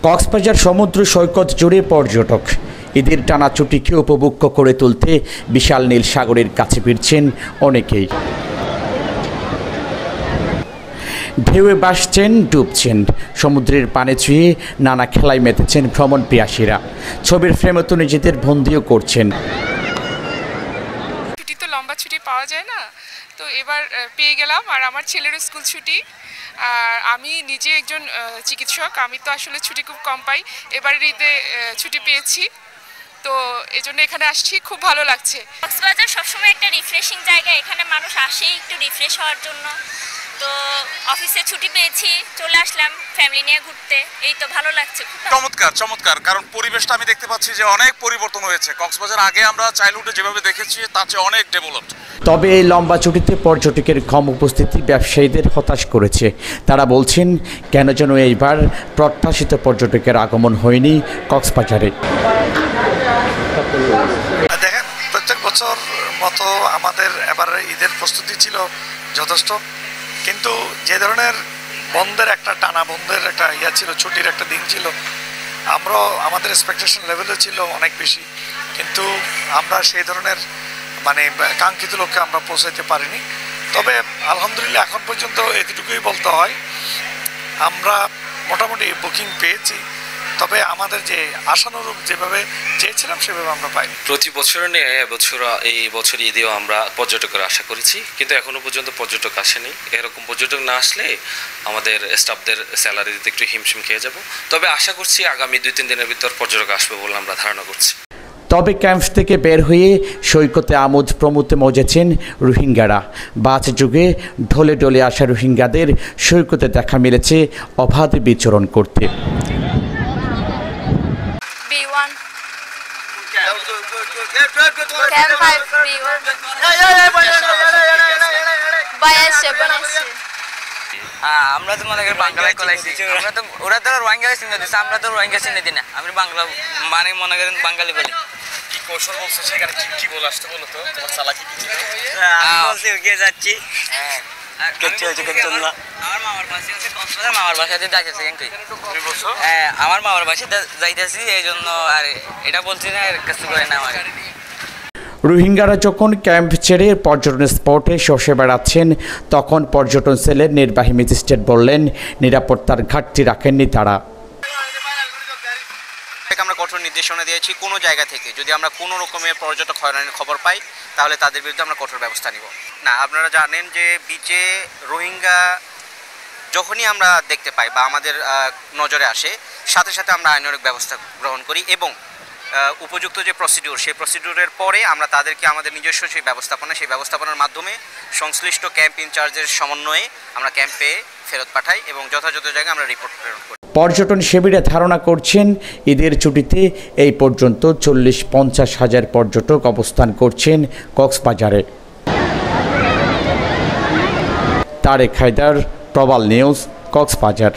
কক্সবাজার সমুদ্র সৈকত জুড়ে পর্যটক ঈদের টানা ছুটিকে উপভোগ করে তুলতে বিশাল নীল সাগরের কাছে ফিরছেন অনেকেই। ঢেউয়ে ভাসছেন, ডুবছেন, সমুদ্রের পানে ছুঁয়ে নানা খেলায় মেতেছেন ভ্রমণ পিয়াসীরা। ছবির ফ্রেমে তো নিজেদের বন্দিও করছেন। ছুটি তো লম্বা ছুটি পাওয়া যায় না, তো এবার পেয়ে গেলাম। আর আমার ছেলেরও স্কুল ছুটি, আর আমি নিজে একজন চিকিৎসক, আমি তো আসলে ছুটি খুব কম পাই। এবারের ঈদে ছুটি পেয়েছি, তো এই জন্য এখানে আসছি, খুব ভালো লাগছে। কক্সবাজার সবসময় একটা রিফ্রেশিং জায়গা, এখানে মানুষ আসেই একটু রিফ্রেশ হওয়ার জন্য। তো অফিসে ছুটি পেয়েছি, চলে আসলাম ফ্যামিলি নিয়ে ঘুরতে। এই তো ভালো লাগছে। চমৎকার চমৎকার, কারণ পরিবেশটা আমি দেখতে পাচ্ছি যে অনেক পরিবর্তন হয়েছে। কক্সবাজার আগে আমরা চাইল্ডহুডে যেভাবে দেখেছি তার চেয়ে অনেক ডেভেলপড। তবে এই লম্বা ছুটিতে পর্যটকের কম উপস্থিতি ব্যবসায়ীদের হতাশ করেছে। তারা বলছেন, কেন যেন এইবার প্রত্যাশিত পর্যটকের আগমন হয়নি কক্সবাজারে। দেখেন, প্রত্যেক বছর মতো আমাদের এবার ঈদের প্রস্তুতি ছিল যথেষ্ট, কিন্তু যে ধরনের বন্ধের একটা টানা বন্ধের একটা ছিল, ছুটির একটা দিন ছিল, আমাদের এক্সপেকটেশন লেভেলও ছিল অনেক বেশি, কিন্তু আমরা সেই ধরনের কাঙ্ক্ষিত লক্ষ্যে আমরা পৌঁছাইতে পারিনি। তবে আলহামদুলিল্লাহ এখন পর্যন্ত এতটুকুই বলতে হয়, আমরা মোটামুটি বুকিং পেয়েছি, তবে আমাদের যে আশানুরূপ যেভাবে চেয়েছিলাম সেভাবে আমরা পাইনি। প্রতি বছর নিয়ে এই বছর ঈদেও আমরা পর্যটকের আশা করেছি, কিন্তু এখনো পর্যন্ত পর্যটক আসেনি। এরকম পর্যটক না আসলে আমাদের স্টাফদের স্যালারি দিতে একটু হিমশিম খেয়ে যাব। তবে আশা করছি আগামী 2-3 দিনের ভিতর পর্যটক আসবে বলে আমরা ধারণা করছি। তবে ক্যাম্প থেকে বের হয়ে সৈকতে আমোদ প্রমোদে মজেছেন রোহিঙ্গারা। বাস যুগে ঢলে ঢলে আসা রোহিঙ্গাদের সৈকতে দেখা মিলেছে অবাধে বিচরণ করতে। আমরা তো মনে করি বাংলায় কলাইছি, ওরা তো রোহিঙ্গা চিহ্ন দিচ্ছে, আমরা তো রোহিঙ্গা চিহ্ন দিই না। আমি বাংলা মনে করেন বাঙালি বলি। কি কৌশল বলছো সেখানে, কি বলে আসতে বলো তো, তোমার চালাকি কি ছিল? আমি বলছি গিয়ে যাচ্ছি, আমার মামার বাসা আছে কক্সবাজার, মামার বাসাতে যাইতেছি। কিন্তু আমার মামার বাসায় যাইতেছি, এই জন্য আর এটা বলছি না, কিছু করে না আমার। রোহিঙ্গারা যখন ক্যাম্প ছেড়ে পর্যটন স্পটে শসে বেড়াচ্ছেন, তখন পর্যটন সেলের নির্বাহী ম্যাজিস্ট্রেট বললেন, নিরাপত্তার ঘাটতি রাখেননি তারা। আমরা কঠোর নির্দেশনা দিয়েছি, কোনো জায়গা থেকে যদি আমরা কোনো রকমের পর্যটক হয়রানির খবর পাই, তাহলে তাদের বিরুদ্ধে আমরা কঠোর ব্যবস্থা নিব। না, আপনারা জানেন যে বিচে রোহিঙ্গা যখনই আমরা দেখতে পাই বা আমাদের নজরে আসে, সাথে সাথে আমরা আইনানুগ ব্যবস্থা গ্রহণ করি এবং উপযুক্ত যে প্রসিডিউর, সেই প্রসিডিউরের পরে আমরা তাদেরকে আমাদের নিজস্ব সেই ব্যবস্থাপনার মাধ্যমে সংশ্লিষ্ট ক্যাম্প ইনচার্জের সমন্বয়ে আমরা ক্যাম্পে ফেরত পাঠাই এবং যথাযথ জায়গায় আমরা রিপোর্ট প্রেরণ করি। পর্যটন শিবিরে ধারণা করছেন, ঈদের ছুটিতে এই পর্যন্ত 40-50 হাজার পর্যটক অবস্থান করছেন কক্সবাজারে। তারেক হায়দার, প্রবাল নিউজ, কক্সবাজার।